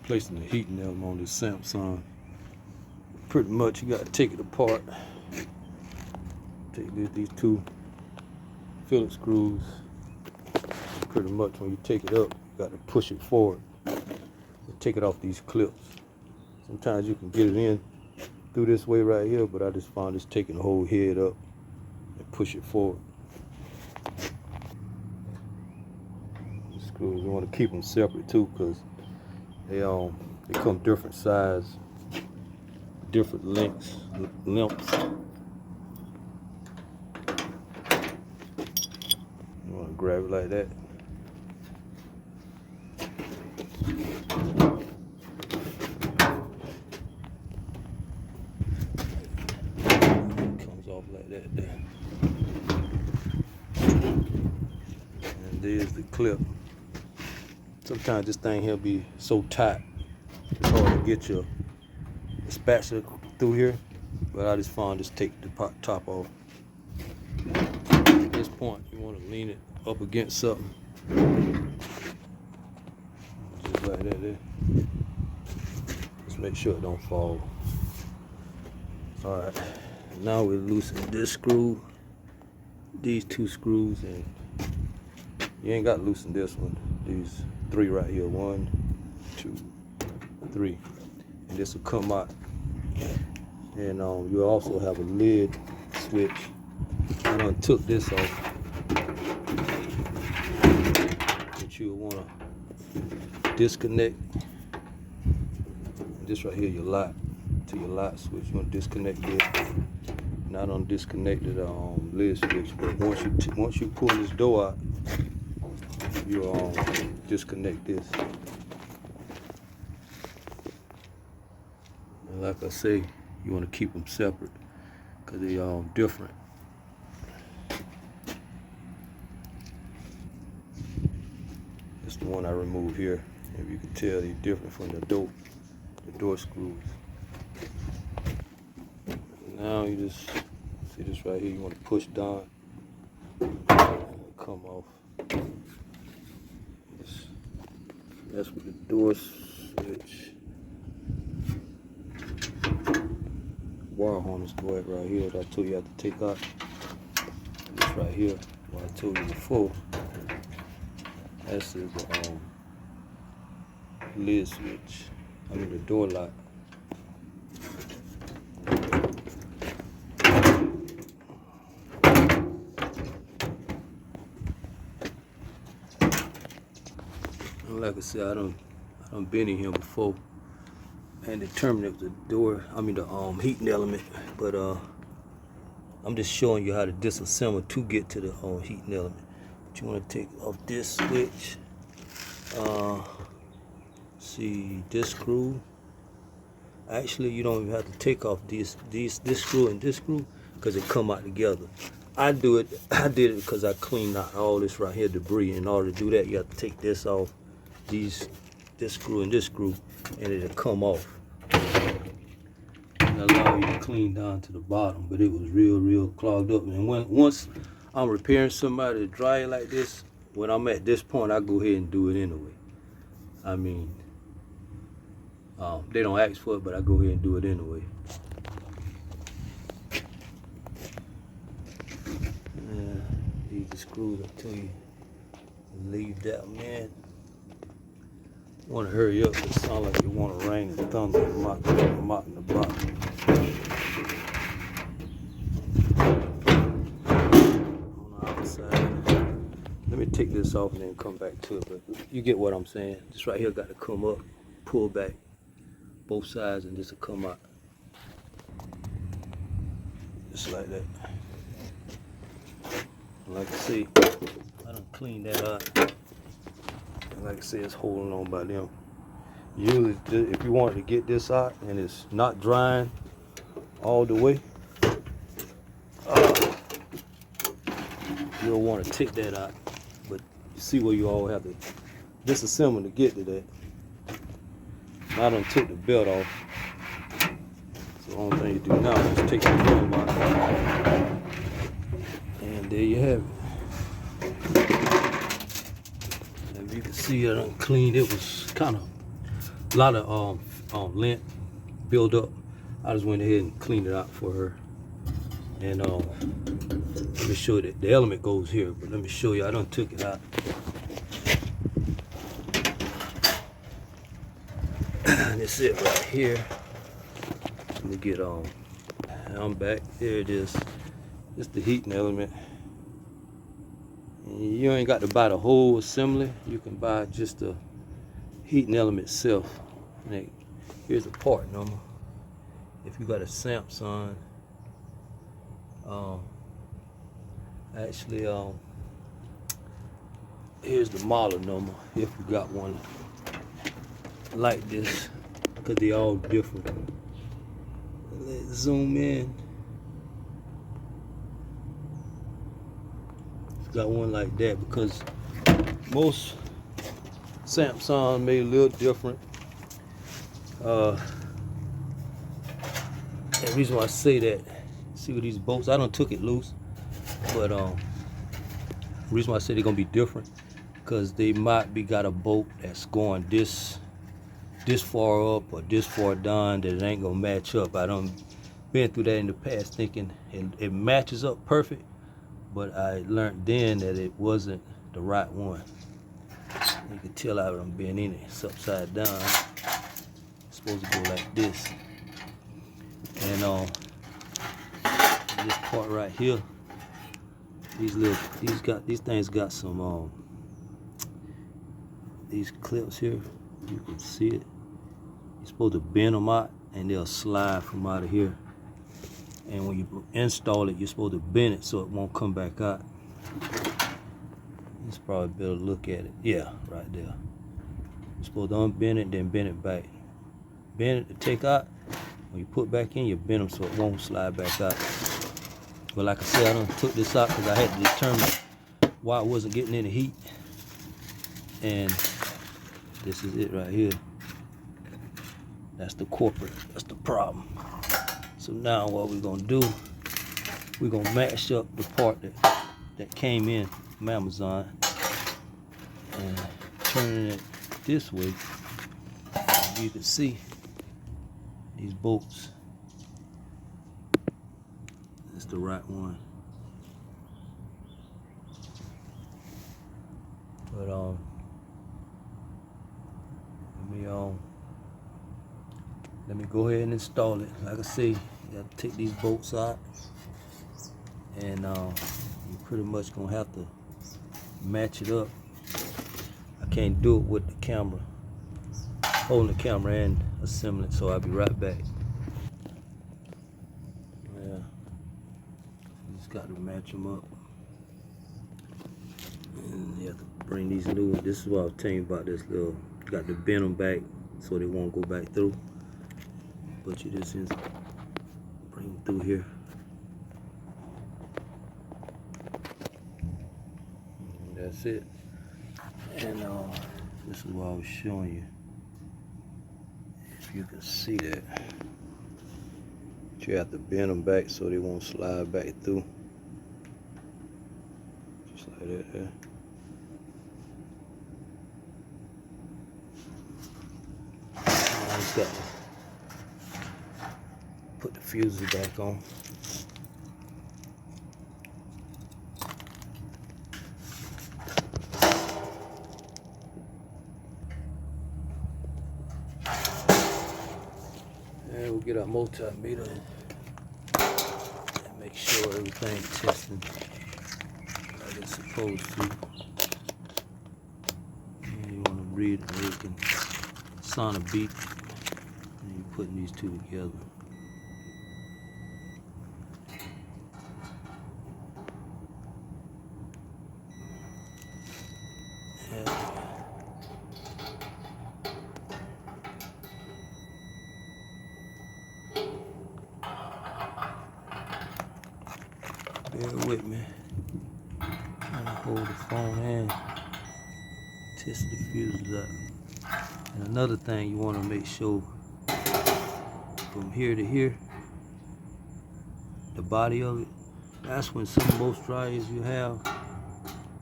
Placing the heating element on this Samsung. Pretty much you got to take it apart. Take these two Phillips screws. Pretty much when you take it up, you got to push it forward. Take it off these clips. Sometimes you can get it in through this way right here, but I just found just taking the whole head up and push it forward. The screws, you want to keep them separate too, because they come different size, different lengths. You want to grab it like that. Like that there. And there's the clip. Sometimes this thing here be so tight it's hard to get your spatula through here, but I just found just take the top off. At this point you want to lean it up against something just like that there. Just make sure it don't fall. Alright, now we loosen this screw, these two screws, and you ain't got to loosen this one. These three right here, 1, 2, 3, and this will come out. And you'll also have a lid switch. I done took this off, but you'll want to disconnect this right here, your lock. To your lock switch, you want to disconnect this. Not on disconnected lid switch, but once you pull this door out, you disconnect this. And like I say, you want to keep them separate because they different. It's the one I removed here. If you can tell, they're different from the door screws. Now you just see this right here, you want to push down, come off. That's with the door switch. Wire harness go at right here that I told you I have to take out. This right here, what I told you before. That's the lid switch. I mean the door lock. Like I said, I done been in here before and determined it was the door, the heating element, but I'm just showing you how to disassemble to get to the heating element. But you want to take off this switch, see this screw. Actually, you don't even have to take off this screw and this screw because it come out together. I did it because I cleaned out all this right here debris. In order to do that, you have to take this off. This screw and this screw, and it'll come off and allow you to clean down to the bottom. But it was real clogged up, and once I'm repairing somebody to dry it like this, when I'm at this point I go ahead and do it anyway. They don't ask for it, but I go ahead and do it anyway. These are screws, I tell you, leave that, man. Want to hurry up, it sounds like you want to rain and thunder and mop in the bottom. On the outside. Let me take this off and then come back to it, but you get what I'm saying. This right here got to come up, pull back both sides, and this will come out. Just like that. Like I see, I done cleaned that up. Like I said, it's holding on by them. Usually, if you want to get this out and it's not drying all the way, you'll want to take that out. But you see where you all have to disassemble to get to that. I done took the belt off. So the only thing you do now is take the film out. And there you have it. You can see I done cleaned. It was kind of a lot of lint build up. I just went ahead and cleaned it out for her. And let me show you that the element goes here, but let me show you. I done took it out. And it's it right here. Let me get on. I'm back. There it is. It's the heating element. And you ain't got to buy the whole assembly. You can buy just the heating element itself. Like, here's the part number. If you got a Samsung, here's the model number. If you got one like this, because they all different. Let's zoom in. If you got one like that, because most Samsung made a little different. The reason why I say that, see with these bolts, I done took it loose, but the reason why I say they're gonna be different, because they might be got a bolt that's going this far up or this far down that it ain't gonna match up. I done been through that in the past thinking it matches up perfect, but I learned then that it wasn't the right one. You can tell I done been in it. It's upside down. It's supposed to go like this. And this part right here, these things got some these clips here. You can see it. You're supposed to bend them out and they'll slide from out of here. And when you install it, you're supposed to bend it so it won't come back out. It's probably better to look at it. Yeah, right there. You're supposed to unbend it, then bend it back. Bend it to take out. When you put back in, you bend them so it won't slide back out. But like I said, I done took this out because I had to determine why it wasn't getting any heat. And this is it right here. That's the corporate. That's the problem. So now what we're gonna do, we're gonna match up the part that came in from Amazon and turning it this way. You can see these bolts. That's the right one. But let me go ahead and install it. Like I say, you gotta take these bolts out, and you're pretty much gonna have to match it up. I can't do it with the camera, holding the camera and assembling, so I'll be right back. Yeah, just got to match them up, and you have to bring these new. This is what I was telling you about. This little, you got to bend them back so they won't go back through. But you just bring them through here. And that's it. And this is what I was showing you. If you can see that, you have to bend them back so they won't slide back through. Just like that there. I just got to put the fuses back on. And we'll get our multimeter and make sure everything's testing like it's supposed to. And you want to read it, you can sound a beat, and you're putting these two together. Bear with me. I'm gonna hold the phone and test the fuses up. And another thing you want to make sure, from here to here, the body of it, that's when most dryers you have,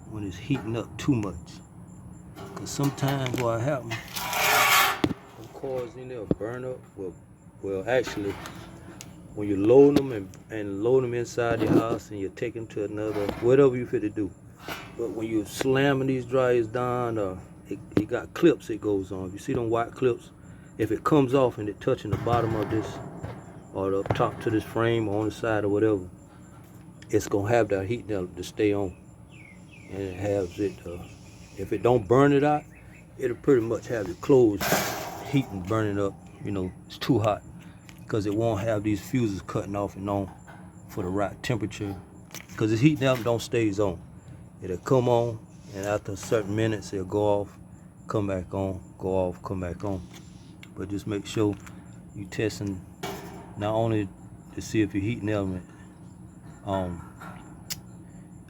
when it's heating up too much. Because sometimes what happens, them cards in there burn up. Well, actually, when you load them and load them inside your house and you take them to another, whatever you fit to do. But when you're slamming these dryers down, it got clips it goes on. If you see them white clips, if it comes off and it touching the bottom of this or up top to this frame or on the side or whatever, it's gonna have that heat to stay on, and it has it. If it don't burn it out, it'll pretty much have your clothes heating, burning up. You know, it's too hot because it won't have these fuses cutting off and on for the right temperature. Because it's heating up, don't stays on. It'll come on, and after certain minutes, it'll go off, come back on, go off, come back on. But just make sure you testing not only to see if your heating element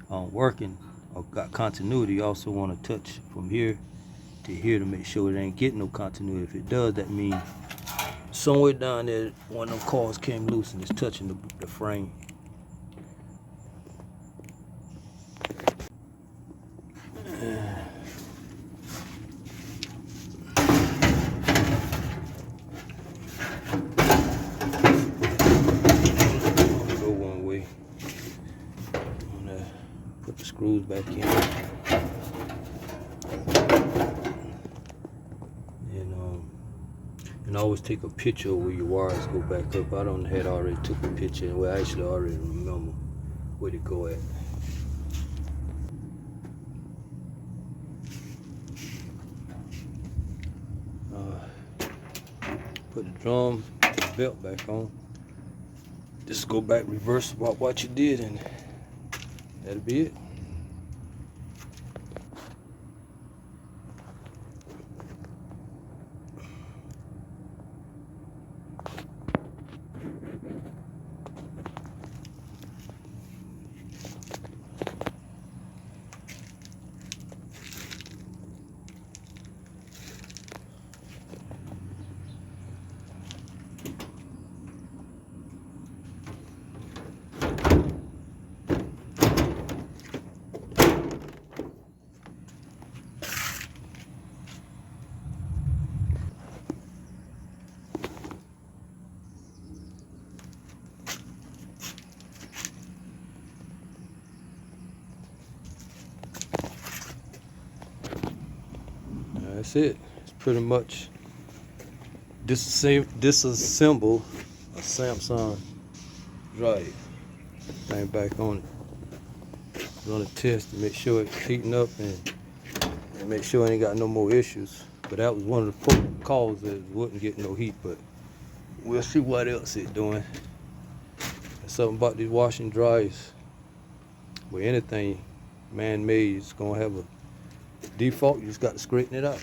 working or got continuity. You also want to touch from here to here to make sure it ain't getting no continuity. If it does, that means somewhere down there one of them cords came loose and it's touching the frame. Go one way. I'm gonna put the screws back in. And always take a picture of where your wires go back up. I don't had already took a picture. Well, I actually already remember where to go at. Put the drum belt back on. Just go back, reverse what you did, and that'll be it. That's it. It's pretty much disassemble a Samsung dryer. Thing back on it. Run a test to make sure it's heating up and make sure it ain't got no more issues. But that was one of the calls that it wouldn't get no heat. But we'll see what else it's doing. There's something about these washing dryers. With anything man-made, it's gonna have a default. You just got to straighten it out.